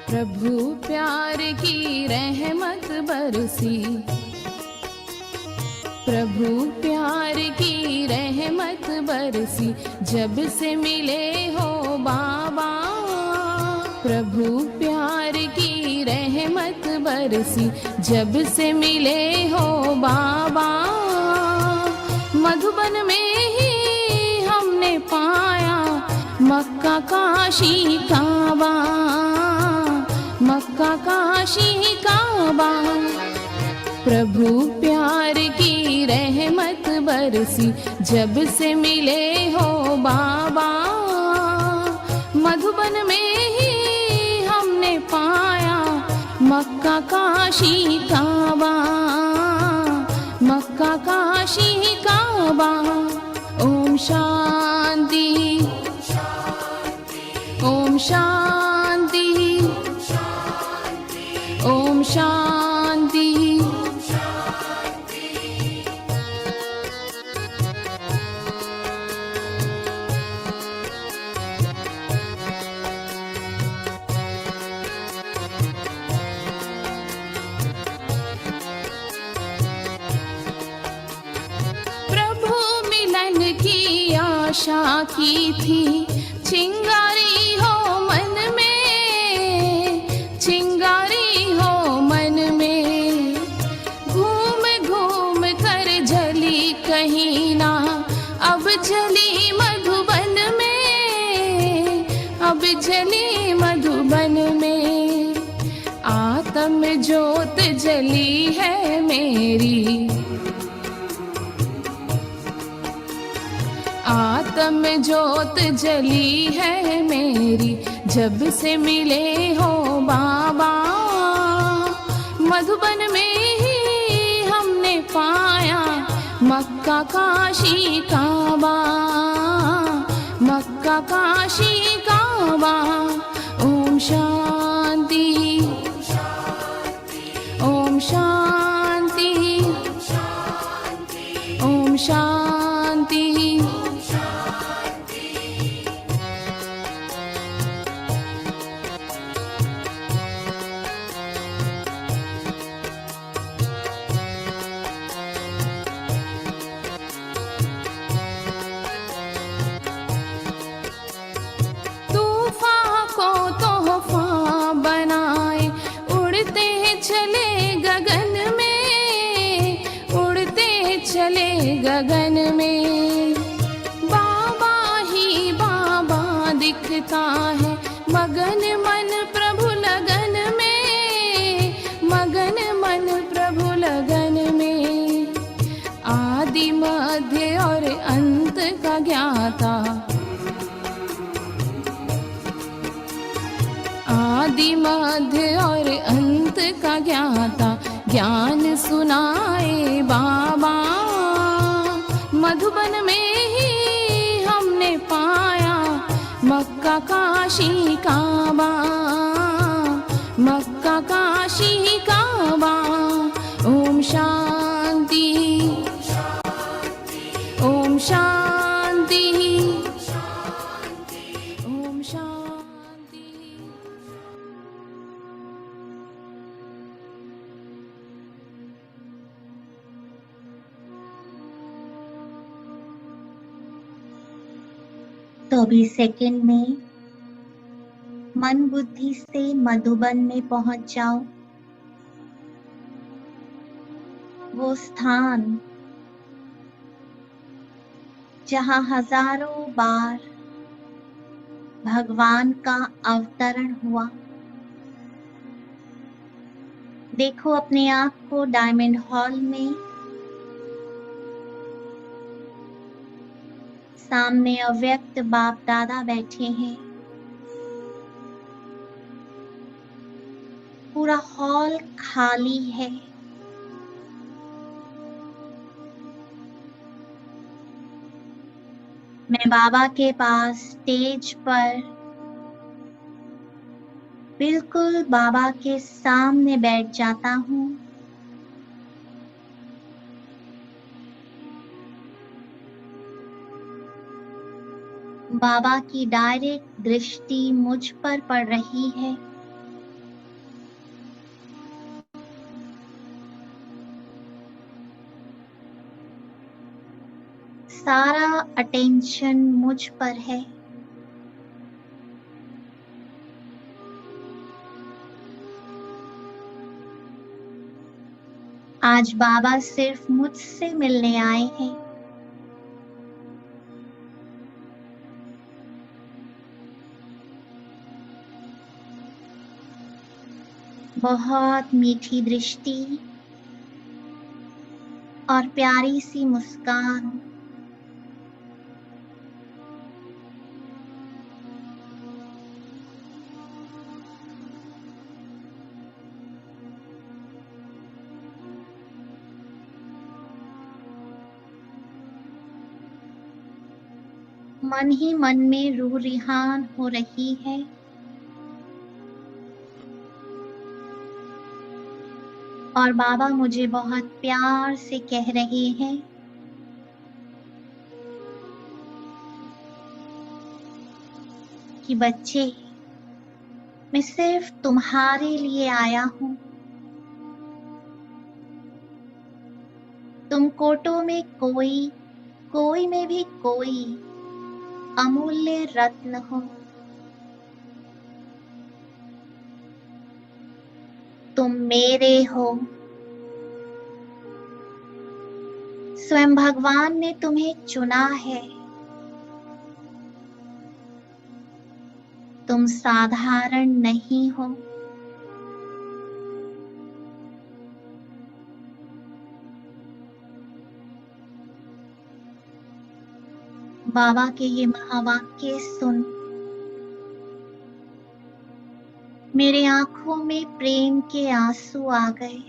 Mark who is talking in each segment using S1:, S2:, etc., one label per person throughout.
S1: प्रभु प्यार की रहमत बरसी, प्रभु प्यार की रहमत बरसी, जब से मिले हो बाबा। प्रभु प्यार की रहमत बरसी, जब से मिले हो बाबा। मधुबन में ही हमने पाया मक्का काशी काबा, मक्का काशी काबा। प्रभु प्यार की रहमत बरसी, जब से मिले हो बाबा। मधुबन में ही हमने पाया मक्का काशी काबा, मक्का काशी काबा। ओम शांति, ओम शांति, ओम शांति। आशा की थी चिंगारी हो मन में, चिंगारी हो मन में। घूम घूम कर जली कहीं ना, अब जली मधुबन में, अब जली मधुबन में। आत्म ज्योत जली है मेरी, आत्म ज्योत जली है मेरी, जब से मिले हो बाबा। मधुबन में ही हमने पाया मक्का काशी काबा, मक्का काशी काबा। ओम शांति, ओम शांति, ओम शांति। गगन में बाबा ही बाबा दिखता है, मगन मन प्रभु लगन में, मगन मन प्रभु लगन में। आदि मध्य और अंत का ज्ञाता, आदि मध्य और अंत का ज्ञाता, ज्ञान सुनाए बाबा। मधुबन में ही हमने पाया मक्का काशी काबा, मक्का काशी काबा। ओम शांति, ओम शांति, ओम शांति।
S2: तो अभी सेकंड में मन बुद्धि से मधुबन में पहुंच जाओ। वो स्थान जहां हजारों बार भगवान का अवतरण हुआ। देखो अपने आप को डायमंड हॉल में, सामने अव्यक्त बाप दादा बैठे हैं। पूरा हॉल खाली है। मैं बाबा के पास स्टेज पर बिल्कुल बाबा के सामने बैठ जाता हूँ। बाबा की डायरेक्ट दृष्टि मुझ पर पड़ रही है। सारा अटेंशन मुझ पर है। आज बाबा सिर्फ मुझसे मिलने आए हैं। बहुत मीठी दृष्टि और प्यारी सी मुस्कान। मन ही मन में रूह रिहान हो रही है। और बाबा मुझे बहुत प्यार से कह रहे हैं कि बच्चे, मैं सिर्फ तुम्हारे लिए आया हूं। तुम कोटों में कोई, कोई में भी कोई अमूल्य रत्न हो। तुम मेरे हो। स्वयं भगवान ने तुम्हें चुना है। तुम साधारण नहीं हो। बाबा के ये महावाक्य सुन मेरे आंखों में प्रेम के आंसू आ गए।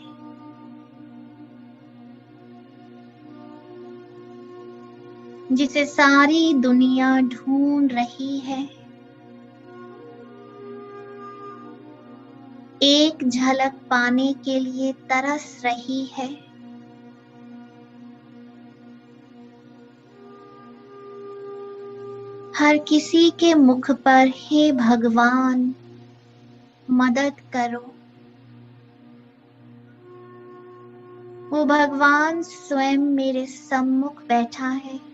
S2: जिसे सारी दुनिया ढूंढ रही है, एक झलक पाने के लिए तरस रही है। हर किसी के मुख पर हे भगवान मदद करो। वो भगवान स्वयं मेरे सम्मुख बैठा है।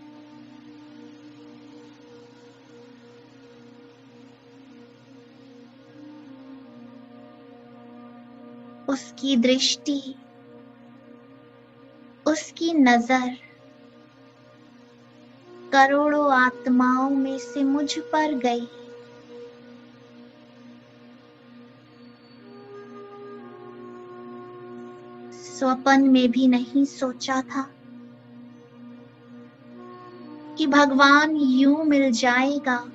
S2: उसकी दृष्टि, उसकी नजर करोड़ों आत्माओं में से मुझ पर गई। स्वप्न में भी नहीं सोचा था कि भगवान यूं मिल जाएगा।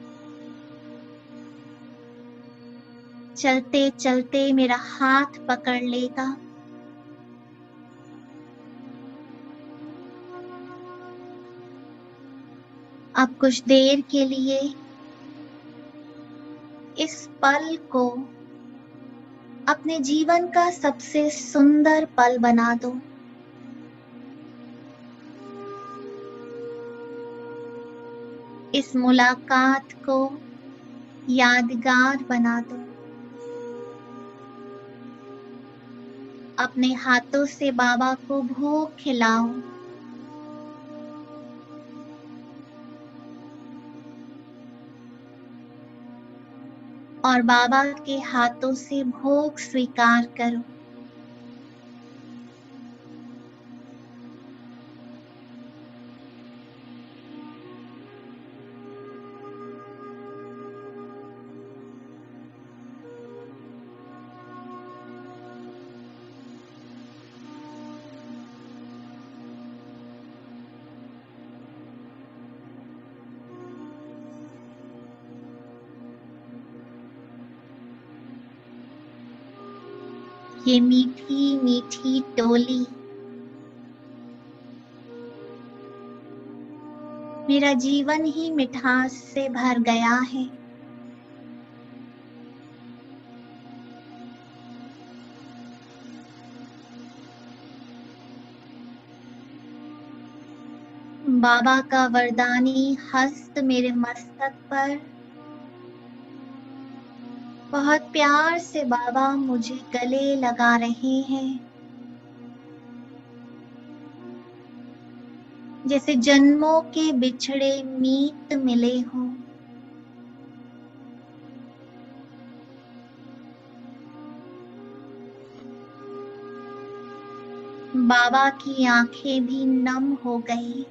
S2: चलते चलते मेरा हाथ पकड़ लेगा। अब कुछ देर के लिए इस पल को अपने जीवन का सबसे सुंदर पल बना दो। इस मुलाकात को यादगार बना दो। अपने हाथों से बाबा को भोग खिलाओ। और बाबा के हाथों से भोग स्वीकार करो। ये मीठी मीठी टोली मेरा जीवन ही मिठास से भर गया है। बाबा का वरदानी हस्त मेरे मस्तक पर बहुत प्यार से बाबा मुझे गले लगा रहे हैं। जैसे जन्मों के बिछड़े मीत मिले हों। बाबा की आंखें भी नम हो गई।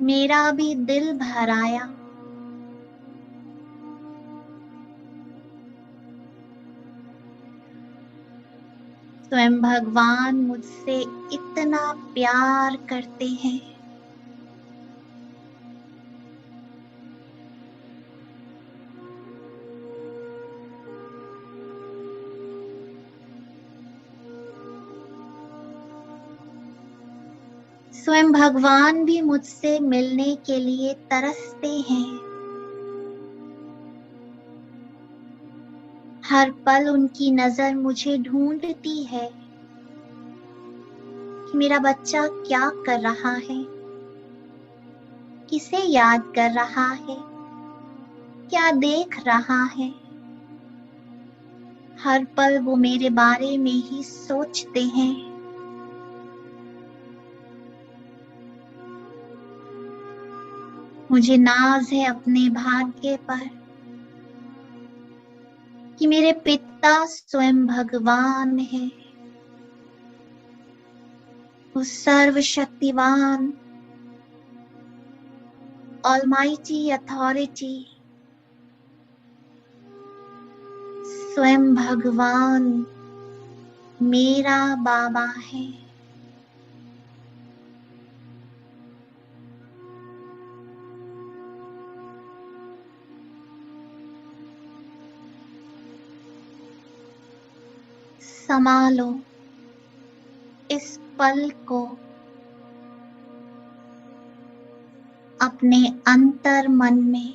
S2: मेरा भी दिल भर आया। स्वयं भगवान मुझसे इतना प्यार करते हैं। स्वयं भगवान भी मुझसे मिलने के लिए तरसते हैं। हर पल उनकी नजर मुझे ढूंढती है कि मेरा बच्चा क्या कर रहा है, किसे याद कर रहा है, क्या देख रहा है। हर पल वो मेरे बारे में ही सोचते हैं। मुझे नाज है अपने भाग्य पर कि मेरे पिता स्वयं भगवान है। वो सर्वशक्तिवान, ऑलमाइटी अथॉरिटी, स्वयं भगवान मेरा बाबा है। संभालो इस पल को अपने अंतर मन में।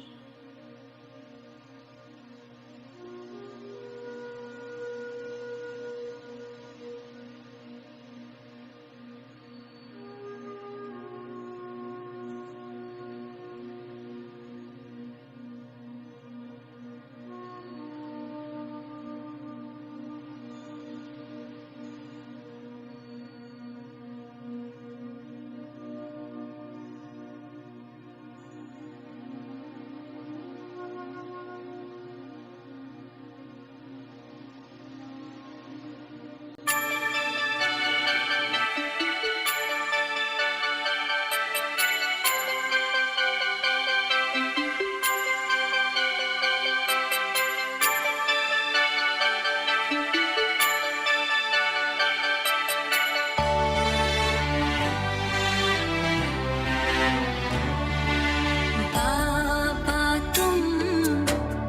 S1: बाबा तुम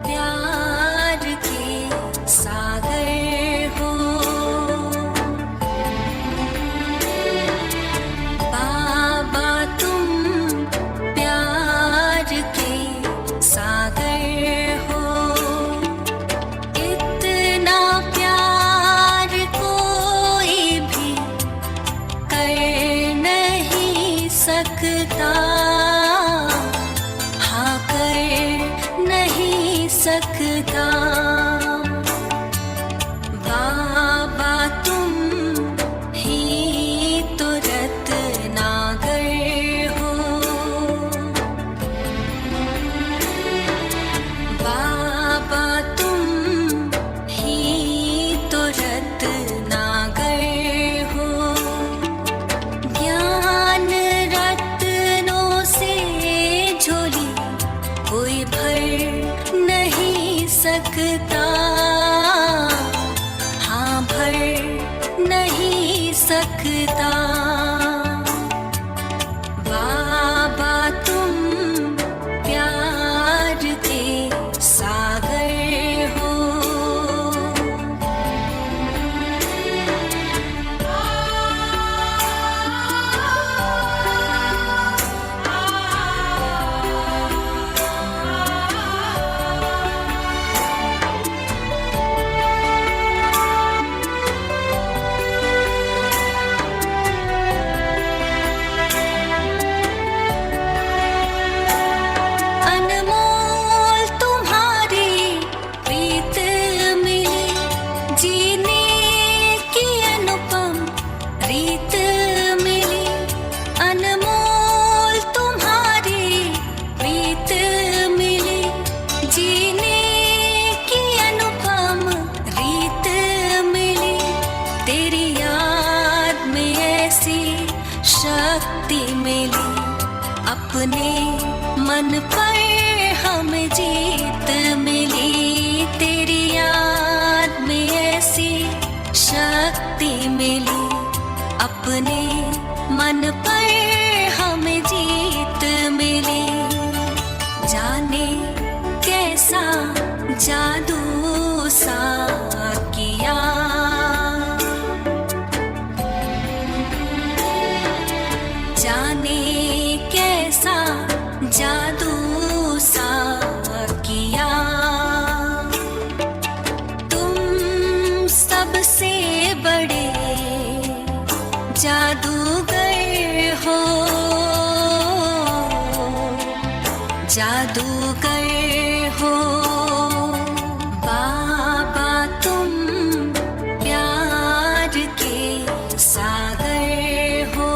S1: प्यार के सागर हो। बाबा तुम प्यार के सागर हो। इतना प्यार कोई भी कर नहीं सकता। हाँ, कर नहीं सकता। बाबा तुम ही तो रत्नाकर हो। बाबा तुम ही तो रत्नाकर हो। ज्ञान रत्नों से झोली कोई भर नहीं सकता। हाँ, भर नहीं सकता। बाबा तुम प्यार के सागर हो। अपने मन पर हमें जीत मिली, तेरी याद में ऐसी शक्ति मिली। अपने मन पर हमें जीत मिली, जाने कैसा जादू सा किया। जाने कैसा जादू सा किया। तुम सबसे बड़े जादूगर हो, जादूगर हो बाबा, तुम प्यार के सागर हो।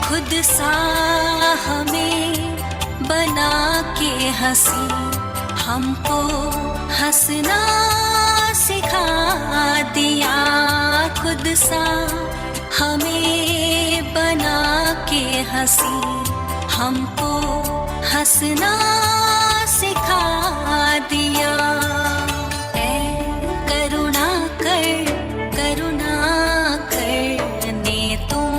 S1: खुद सा हमें बना के हंसी, हमको हंसना सिखा दिया। खुद सा हमें बना के हंसी, हमको हंसना सिखा दिया। ऐ करुणा कर, करुणा करने तुम,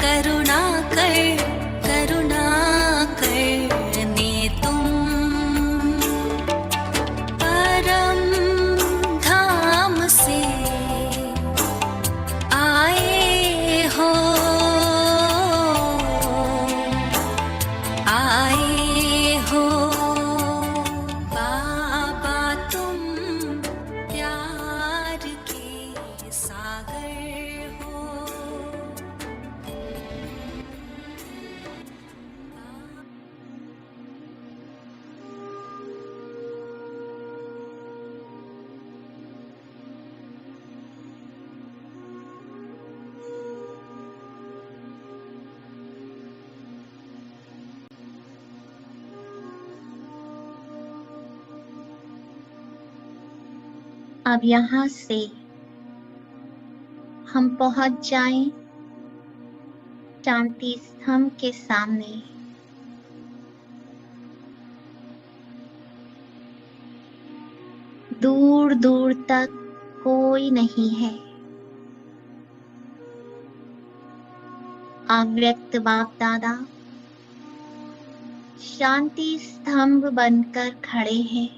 S1: करुणा कर, करुणा करने तुम। परम धाम से आए हो, आए हो बाबा, तुम प्यार के सागर हो।
S2: अब यहाँ से हम पहुंच जाएं शांति स्तंभ के सामने। दूर दूर तक कोई नहीं है। अव्यक्त बाप दादा शांति स्तंभ बनकर खड़े हैं।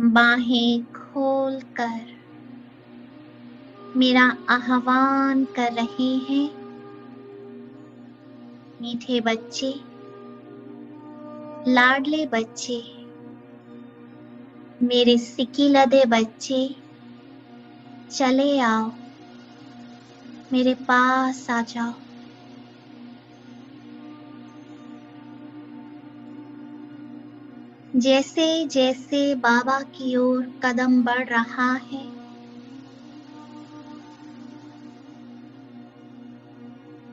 S2: बाहें खोलकर मेरा आह्वान कर रहे हैं। मीठे बच्चे, लाडले बच्चे, मेरे सिक्की लदे बच्चे, चले आओ, मेरे पास आ जाओ। जैसे जैसे बाबा की ओर कदम बढ़ रहा है,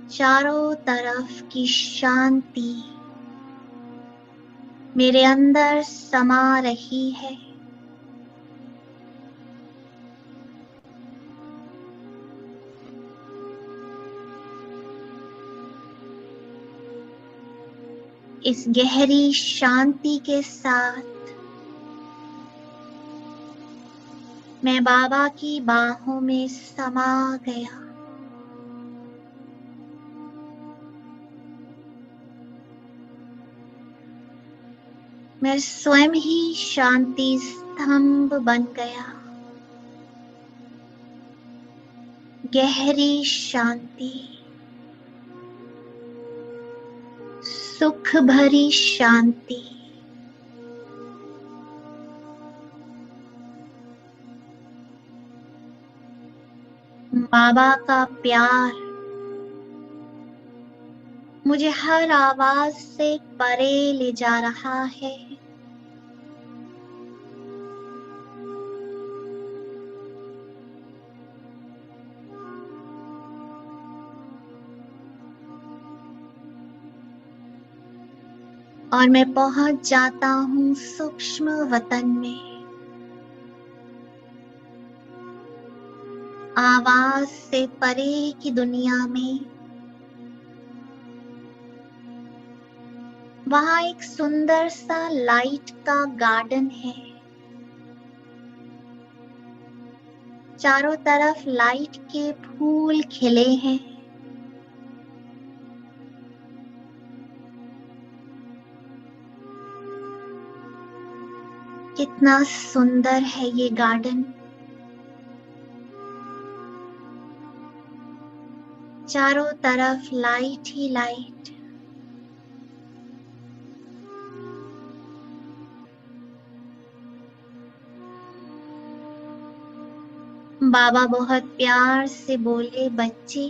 S2: चारों तरफ की शांति मेरे अंदर समा रही है। इस गहरी शांति के साथ मैं बाबा की बाहों में समा गया। मैं स्वयं ही शांति स्तंभ बन गया। गहरी शांति, सुख भरी शांति। बाबा का प्यार मुझे हर आवाज से परे ले जा रहा है। और मैं पहुंच जाता हूँ सूक्ष्म वतन में, आवाज से परे की दुनिया में। वहां एक सुंदर सा लाइट का गार्डन है। चारों तरफ लाइट के फूल खिले हैं। कितना सुंदर है ये गार्डन। चारों तरफ लाइट ही लाइट। बाबा बहुत प्यार से बोले, बच्चे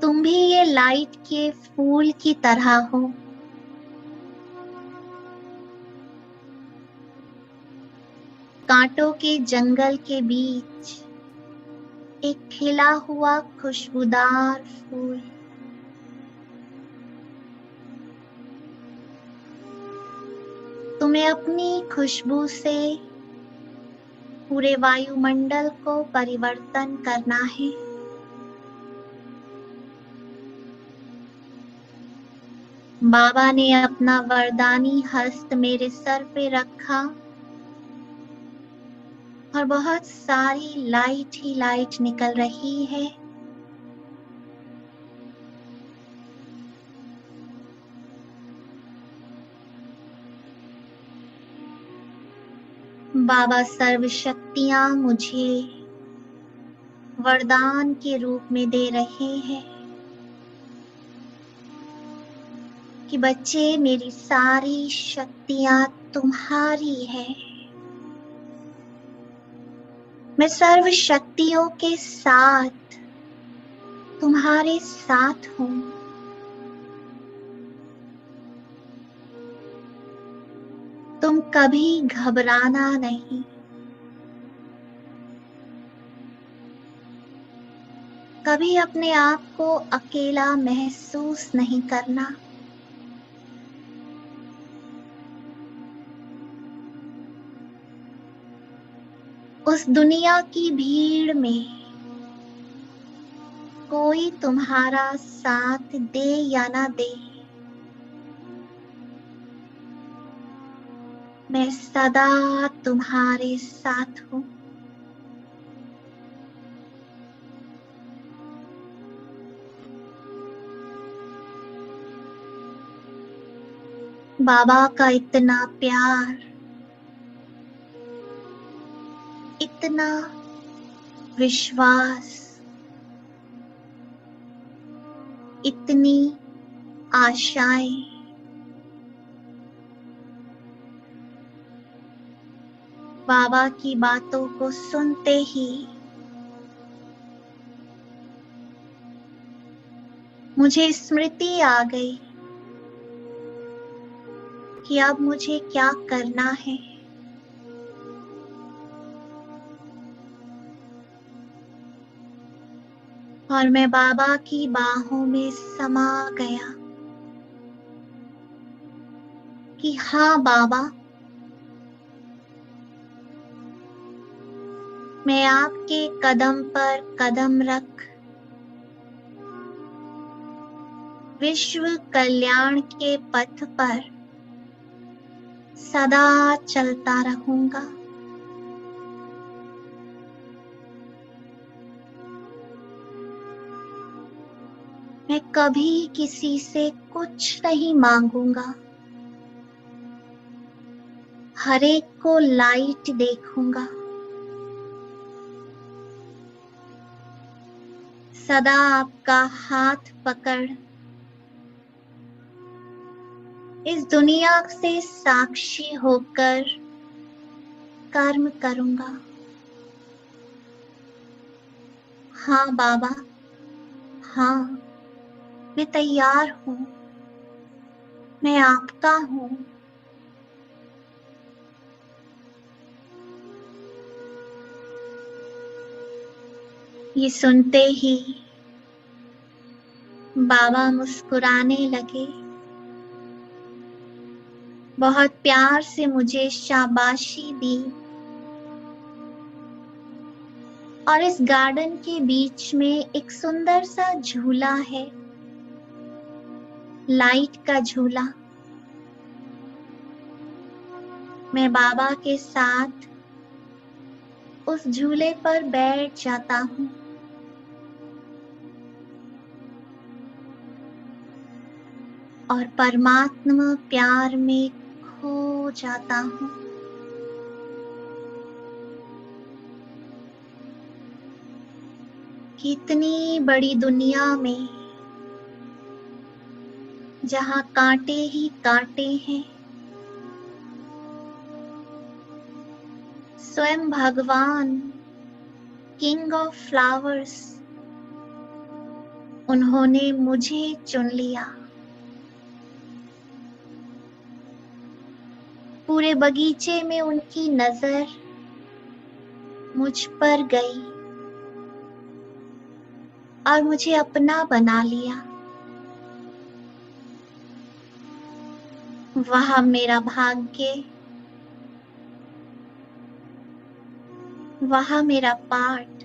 S2: तुम भी ये लाइट के फूल की तरह हो। कांटों के जंगल के बीच एक खिला हुआ खुशबूदार फूल। तुम्हें अपनी खुशबू से पूरे वायुमंडल को परिवर्तन करना है। बाबा ने अपना वरदानी हस्त मेरे सर पे रखा और बहुत सारी लाइट ही लाइट निकल रही है। बाबा सर्वशक्तियां मुझे वरदान के रूप में दे रहे हैं कि बच्चे मेरी सारी शक्तियां तुम्हारी है। मैं सर्व शक्तियों के साथ तुम्हारे साथ हूं। तुम कभी घबराना नहीं। कभी अपने आप को अकेला महसूस नहीं करना। उस दुनिया की भीड़ में कोई तुम्हारा साथ दे या ना दे, मैं सदा तुम्हारे साथ हूं। बाबा का इतना प्यार, इतना विश्वास, इतनी आशाएं। बाबा की बातों को सुनते ही मुझे स्मृति आ गई कि अब मुझे क्या करना है। और मैं बाबा की बाहों में समा गया कि हाँ बाबा, मैं आपके कदम पर कदम रख विश्व कल्याण के पथ पर सदा चलता रहूंगा। मैं कभी किसी से कुछ नहीं मांगूंगा। हर एक को लाइट देखूंगा। सदा आपका हाथ पकड़ इस दुनिया से साक्षी होकर कर्म करूंगा। हाँ बाबा, हाँ, मैं तैयार हूँ। मैं आपका हूँ। ये सुनते ही बाबा मुस्कुराने लगे। बहुत प्यार से मुझे शाबाशी दी और इस गार्डन के बीच में एक सुंदर सा झूला है, लाइट का झूला। मैं बाबा के साथ उस झूले पर बैठ जाता हूँ। और परमात्मा प्यार में खो जाता हूँ। कितनी बड़ी दुनिया में जहाँ कांटे ही कांटे हैं, स्वयं भगवान किंग ऑफ फ्लावर्स, उन्होंने मुझे चुन लिया। पूरे बगीचे में उनकी नजर मुझ पर गई और मुझे अपना बना लिया। वह मेरा भाग्य, वह मेरा पाठ।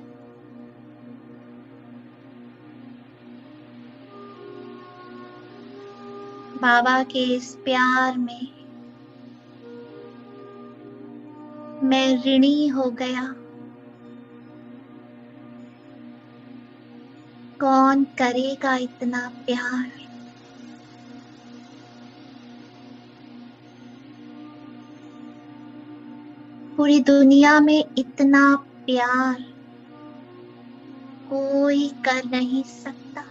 S2: बाबा के इस प्यार में मैं ऋणी हो गया। कौन करेगा इतना प्यार? पूरी दुनिया में इतना प्यार कोई कर नहीं सकता।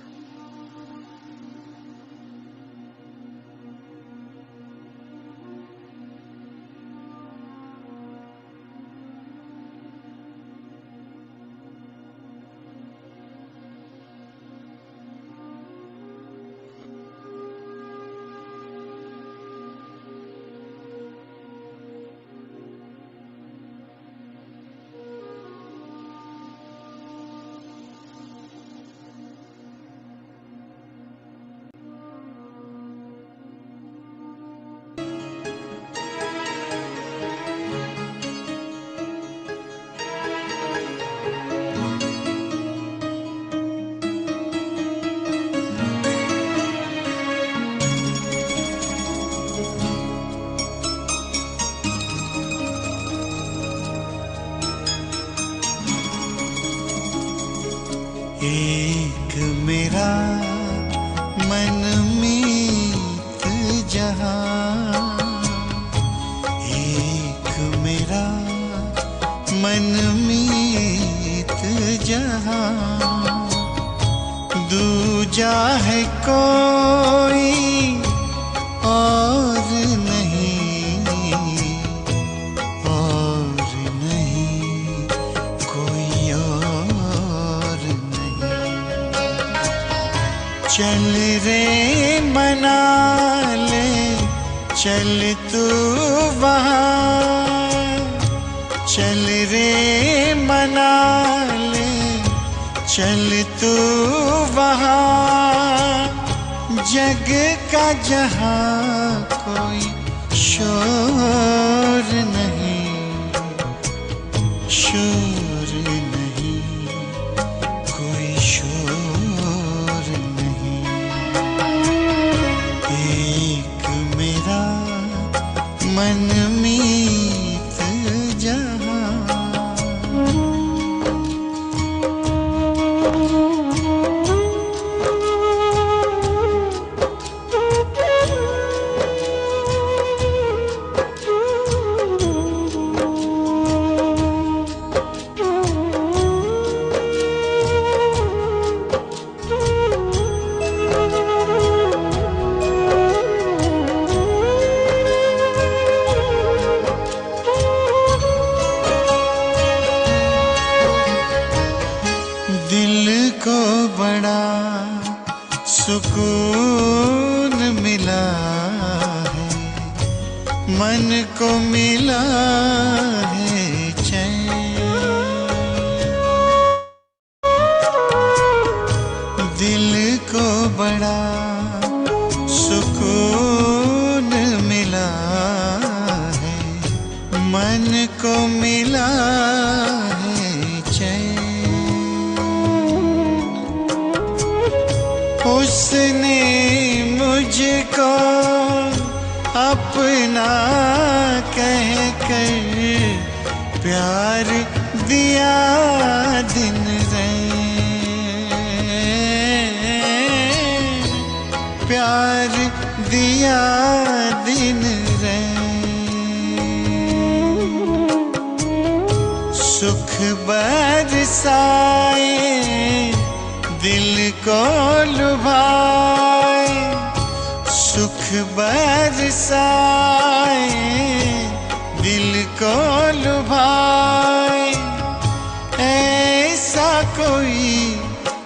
S3: एक मेरा मनमीत जहां, एक मेरा मनमीत जहां, दूजा है कोई और नहीं, और नहीं कोई और नहीं। चल रे मना ले चल तू वहाँ, चल रे मना ले चल तू वहाँ, जग का जहाँ कोई शोर नहीं, शोर नहीं कोई शोर नहीं। एक मेरा मनमीत जहां। सुकून मिला है, मन को मिला है चैन। दिल को बड़ा सुकून मिला है, मन को मिला है चैन। उसने मुझको अपना कहकर प्यार दिया दिन रैन, प्यार दिया दिन रैन। सुख बरसाए दिल को लुभाए, सुख बरसाए दिल को लुभाए, ऐसा कोई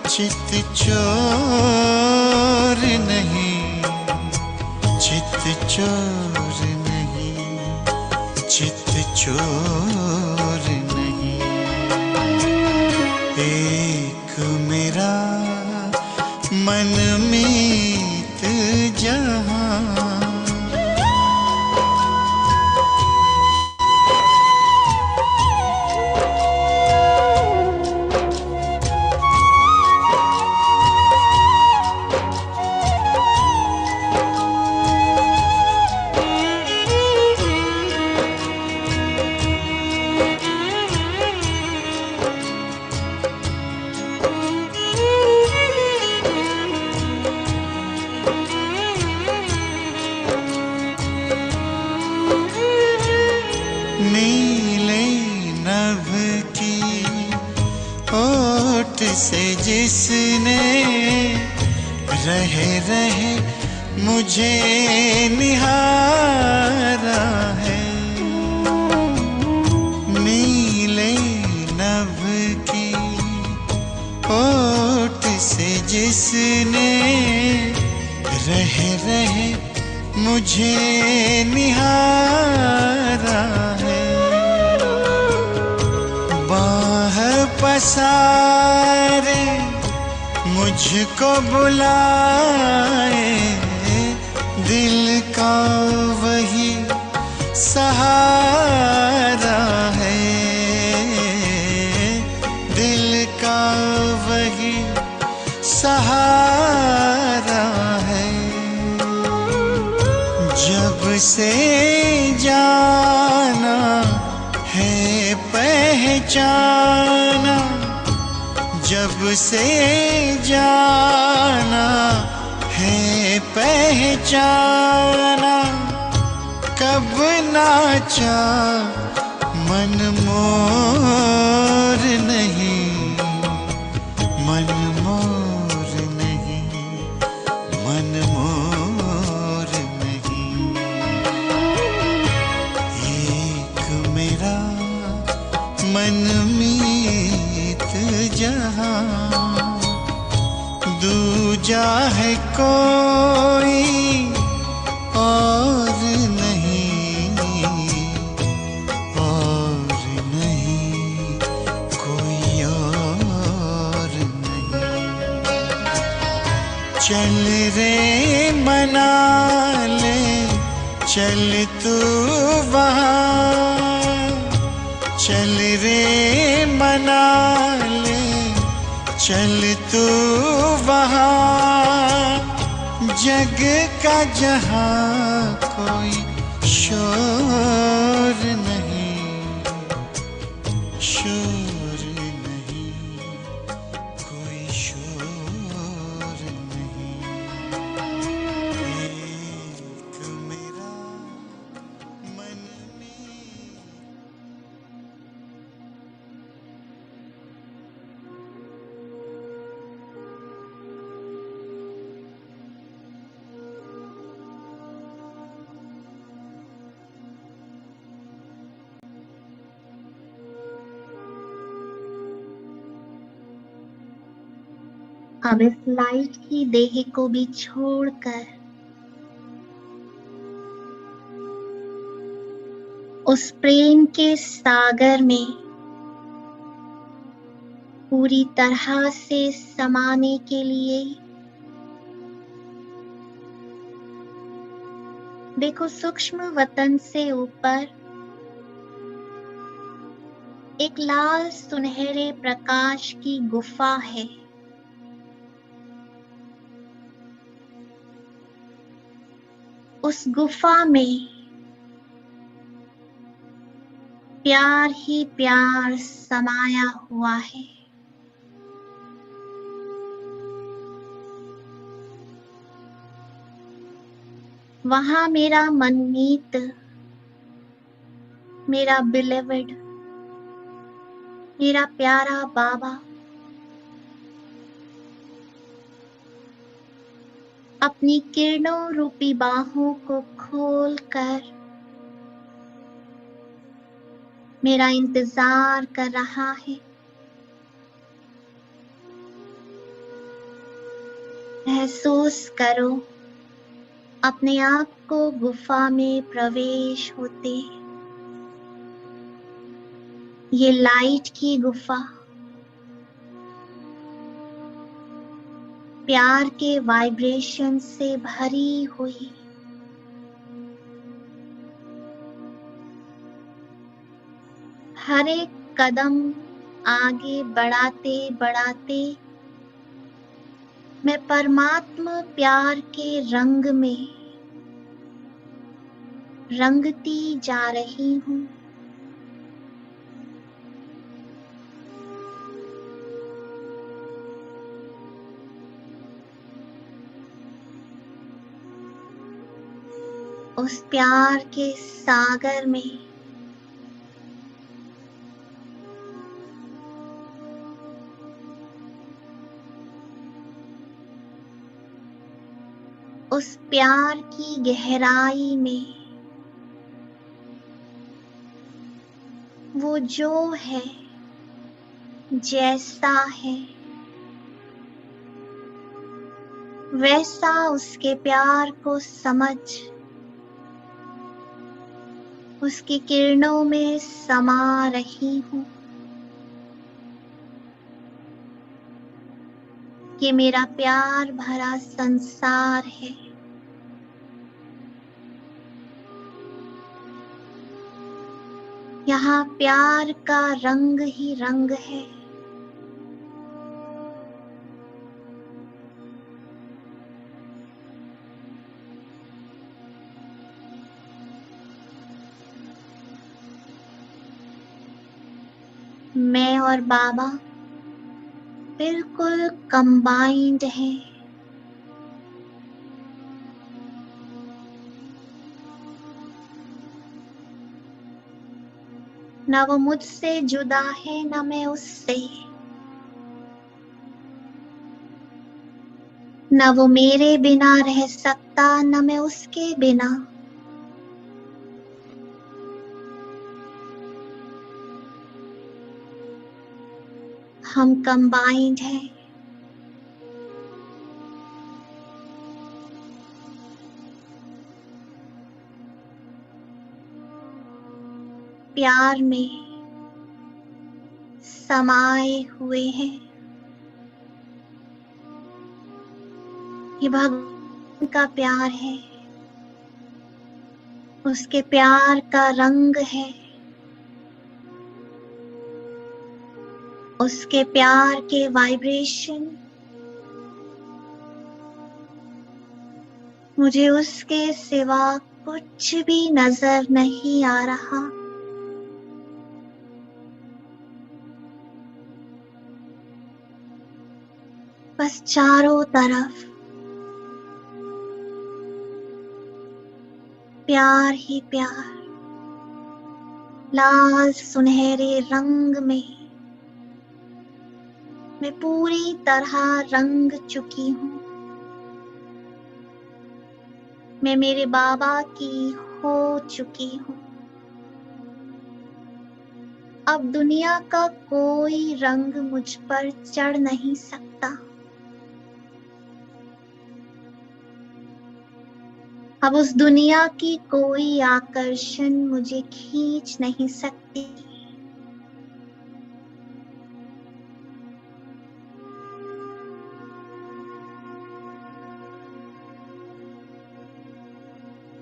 S3: चित चोर नहीं, चित चोर नहीं, चित चोर नहीं। एक मेरा मनमीत जहां, नीले नभ की ओट से जिसने रहे रहे मुझे निहारा है, नीले नभ की ओट से जिसने रहे रहे मुझे निहारा है। बाह पसारे मुझको बुलाए, दिल का वही सहारा है, दिल का वही सहारा है। जब से जाना है पहचाना, जब से जाना है पहचाना, कब नाचा मन मोर नहीं, मन मोर नहीं, मन मोर नहीं। एक मेरा मनमीत जहां, दूजा है कोई और नहीं, और नहीं कोई और नहीं। चल रे मना ले चल तू वहाँ, चल रे मना ले चल तू वहाँ, जग का जहाँ कोई शोर नहीं, शोर नहीं, कोई शोर नहीं। एक मेरा मन में
S2: अब इस लाइट की देह को भी छोड़कर उस प्रेम के सागर में पूरी तरह से समाने के लिए देखो, सूक्ष्म वतन से ऊपर एक लाल सुनहरे प्रकाश की गुफा है। उस गुफा में प्यार ही प्यार समाया हुआ है। वहां मेरा मनमीत, मेरा बिलीव्ड, मेरा प्यारा बाबा अपनी किरणों रूपी बाहों को खोलकर मेरा इंतजार कर रहा है। महसूस करो अपने आप को गुफा में प्रवेश होते। ये लाइट की गुफा प्यार के वाइब्रेशन से भरी हुई, हर एक कदम आगे बढ़ाते बढ़ाते मैं परमात्मा प्यार के रंग में रंगती जा रही हूँ। उस प्यार के सागर में उस प्यार की गहराई में वो जो है, जैसा है, वैसा उसके प्यार को समझ उसकी किरणों में समा रही हूँ। ये मेरा प्यार भरा संसार है। यहाँ प्यार का रंग ही रंग है। मैं और बाबा बिल्कुल कंबाइंड हैं। न वो मुझसे जुदा है, न मैं उससे। न वो मेरे बिना रह सकता, न मैं उसके बिना। हम कंबाइंड हैं। प्यार में समाये हुए हैं। ये भगवान का प्यार है, उसके प्यार का रंग है, उसके प्यार के वाइब्रेशन मुझे उसके सिवा कुछ भी नजर नहीं आ रहा। बस चारों तरफ प्यार ही प्यार, लाल सुनहरे रंग में मैं पूरी तरह रंग चुकी हूँ। मैं मेरे बाबा की हो चुकी हूँ। अब दुनिया का कोई रंग मुझ पर चढ़ नहीं सकता। अब उस दुनिया की कोई आकर्षण मुझे खींच नहीं सकती।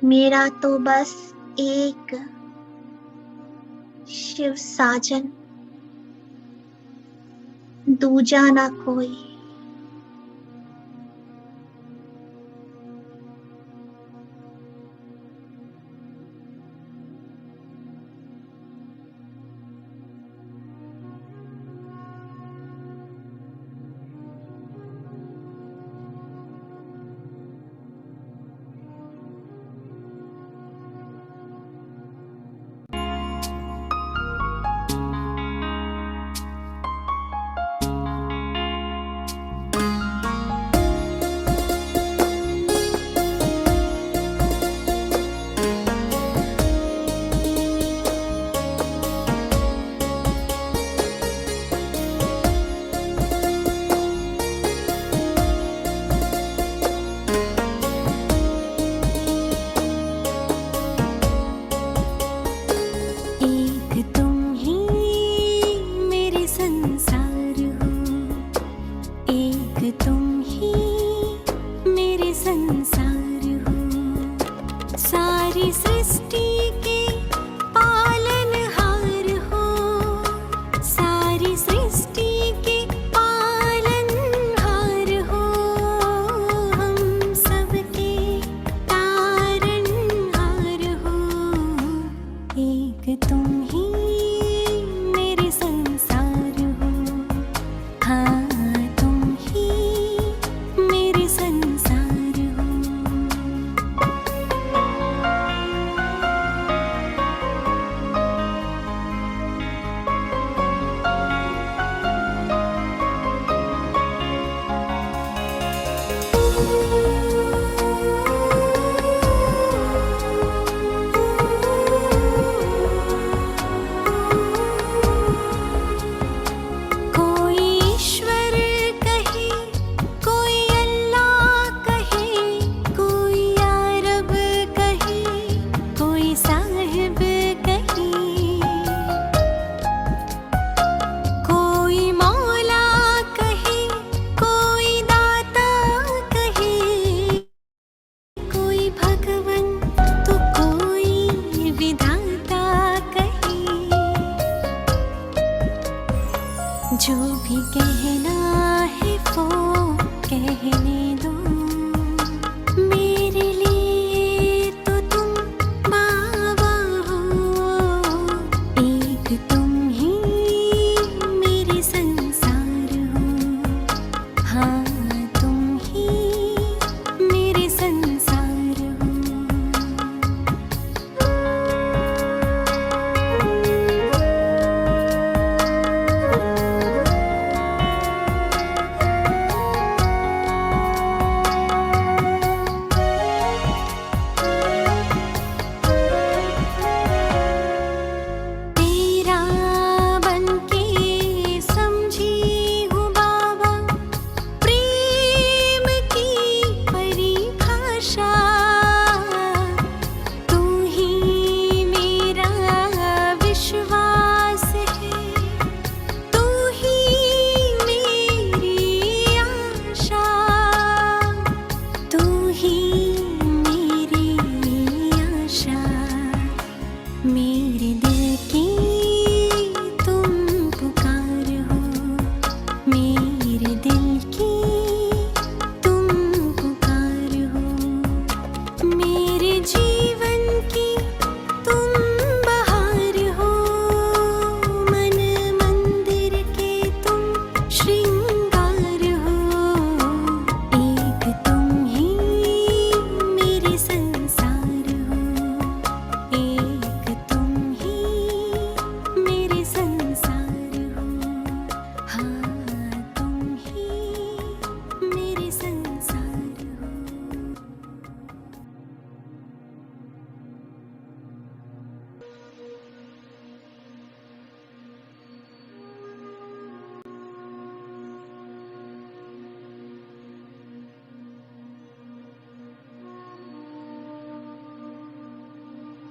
S2: मेरा तो बस एक शिव साजन, दूजा ना कोई।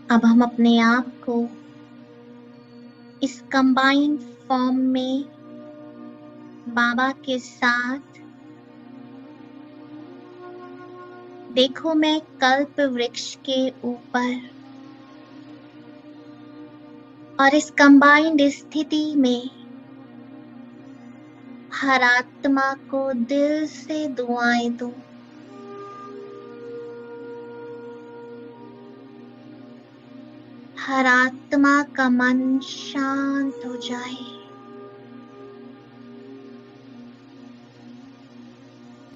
S2: अब हम अपने आप को इस कंबाइंड फॉर्म में बाबा के साथ, देखो मैं कल्प वृक्ष के ऊपर, और इस कंबाइंड स्थिति में हर आत्मा को दिल से दुआएं दो। हर आत्मा का मन शांत हो जाए।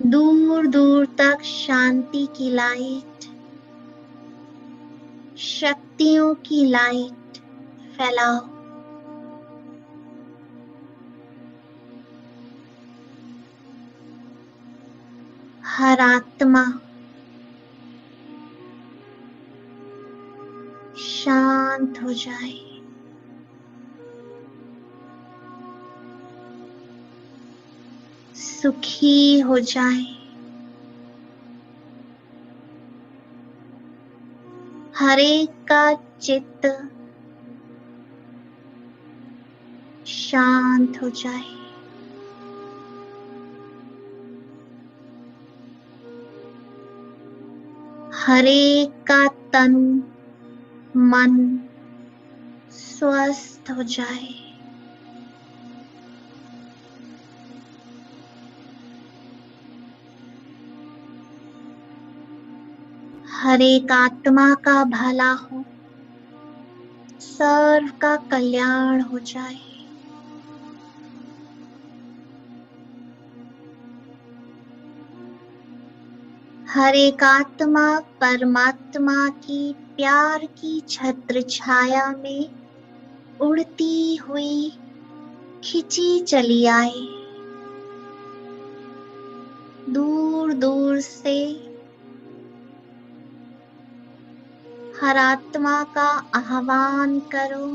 S2: दूर दूर तक शांति की लाइट, शक्तियों की लाइट फैलाओ। हर आत्मा शांत हो जाए। सुखी हो जाए। हर एक का चित्त शांत हो जाए। हर एक का तन मन स्वस्थ हो जाए। हर एक आत्मा का भला हो, सर्व का कल्याण हो जाए। हर एक आत्मा परमात्मा की प्यार की छत्र छाया में उड़ती हुई खिंची चली आए। दूर दूर से हर आत्मा का आह्वान करो,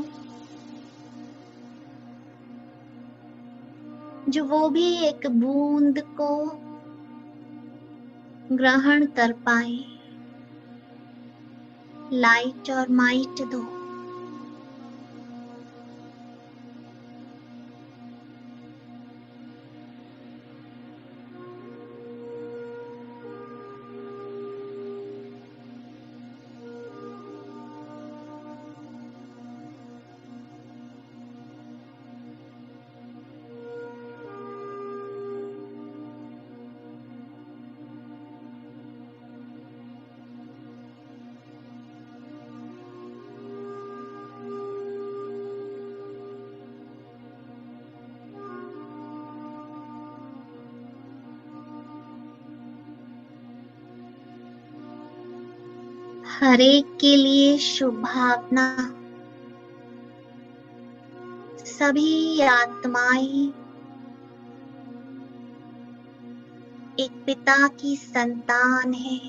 S2: जो वो भी एक बूंद को ग्रहण कर पाए। लाइट और माइट दो। हर एक के लिए शुभ भावना। सभी आत्माएं एक पिता की संतान है।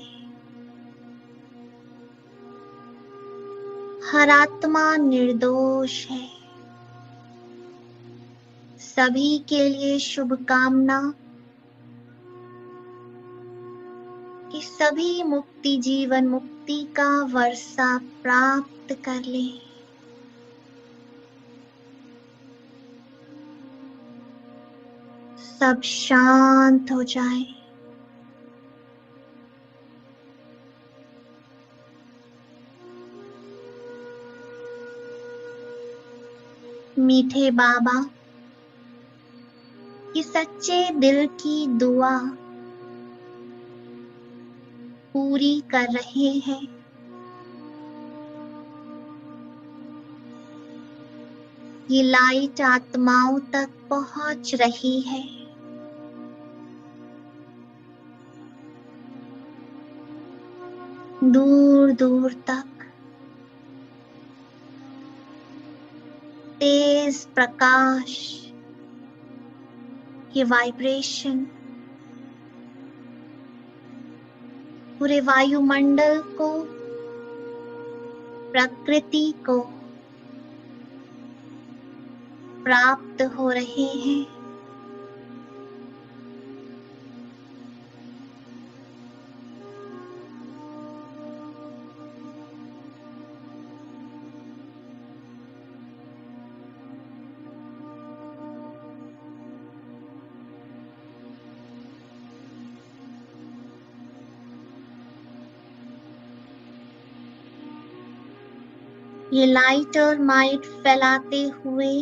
S2: हर आत्मा निर्दोष है। सभी के लिए शुभकामना कि सभी मुक्ति जीवन मुक्ति का वर्षा प्राप्त कर ले। सब शांत हो जाए। मीठे बाबा कि सच्चे दिल की दुआ पूरी कर रहे हैं। ये लाइट आत्माओं तक पहुंच रही है। दूर दूर तक तेज प्रकाश ये वाइब्रेशन पूरे वायुमंडल को, प्रकृति को प्राप्त हो रहे हैं। ये लाइट और माइट फैलाते हुए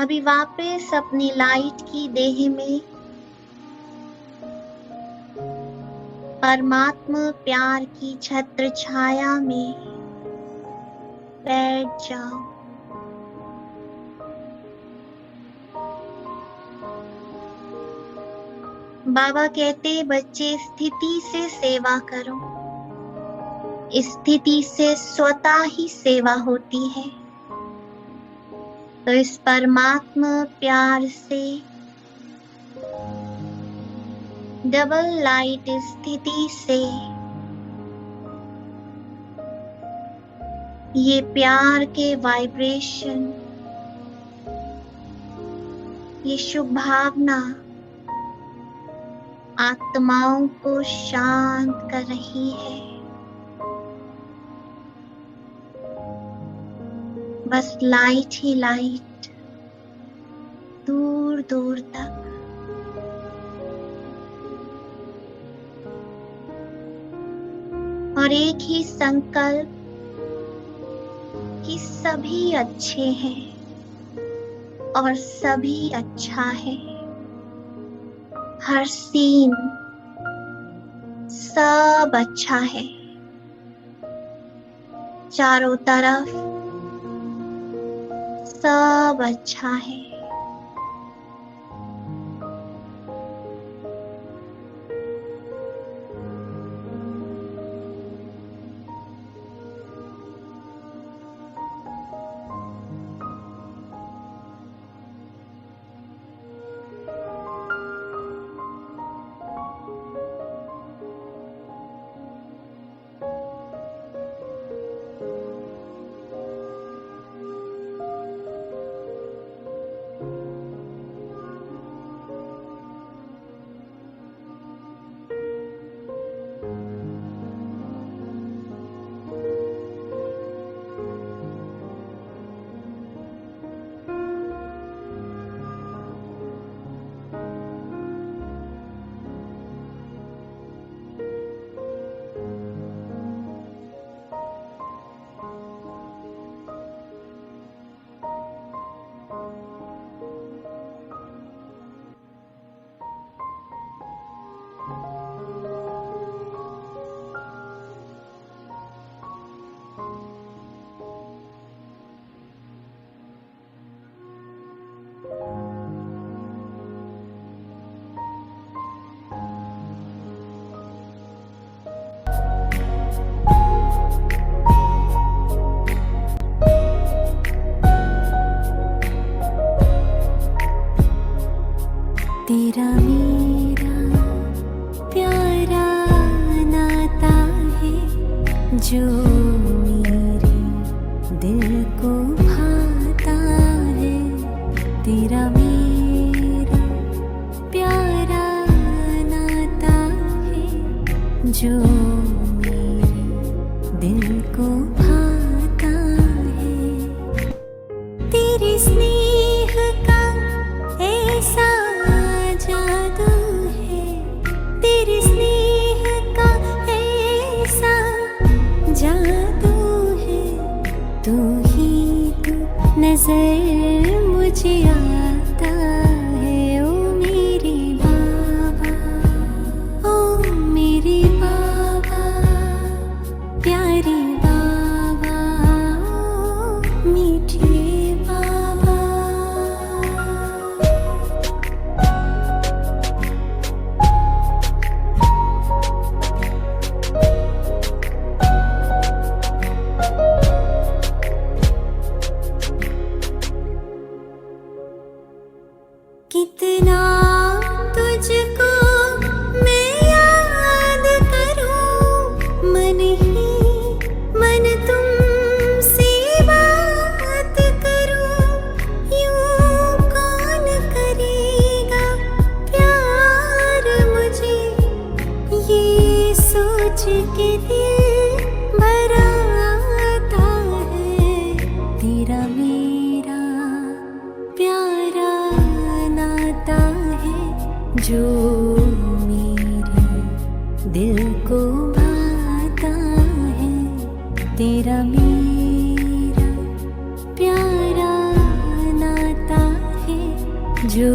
S2: अभी वापस अपनी लाइट की देह में परमात्मा प्यार की छत्र छाया में बैठ जाओ। बाबा कहते बच्चे स्थिति से सेवा करो, स्थिति से स्वतः ही सेवा होती है। तो इस परमात्मा प्यार से डबल लाइट स्थिति से ये प्यार के वाइब्रेशन, ये शुभ भावना आत्माओं को शांत कर रही है। बस लाइट ही लाइट दूर दूर तक। और एक ही संकल्प कि सभी अच्छे हैं और सभी अच्छा है। हर सीन सब अच्छा है, चारों तरफ सब अच्छा है।
S1: तेरा मेरा प्यारा नाता है जो मेरे दिल को भाता है। तेरा मेरा प्यारा नाता है जो मेरे दिल को भाता है। तेरे स्नेह का ऐसा जादू है, तेरे स्नेह का ऐसा जादू है। तू ही तू नजर मुझे आता है। ओ मेरे बाबा, ओ मेरे बाबा, प्यारे बाबा, ओ मीठे बाबा। कितना तुझको मैं याद करूं, मन ही मन तुमसे बात करूं। यूं कौन करेगा प्यार मुझे, ये सोच के दिल भर आता है। तेरा मेरा प्यारा नाता है जो मेरे दिल को भाता है। तेरा मेरा प्यारा नाता है जो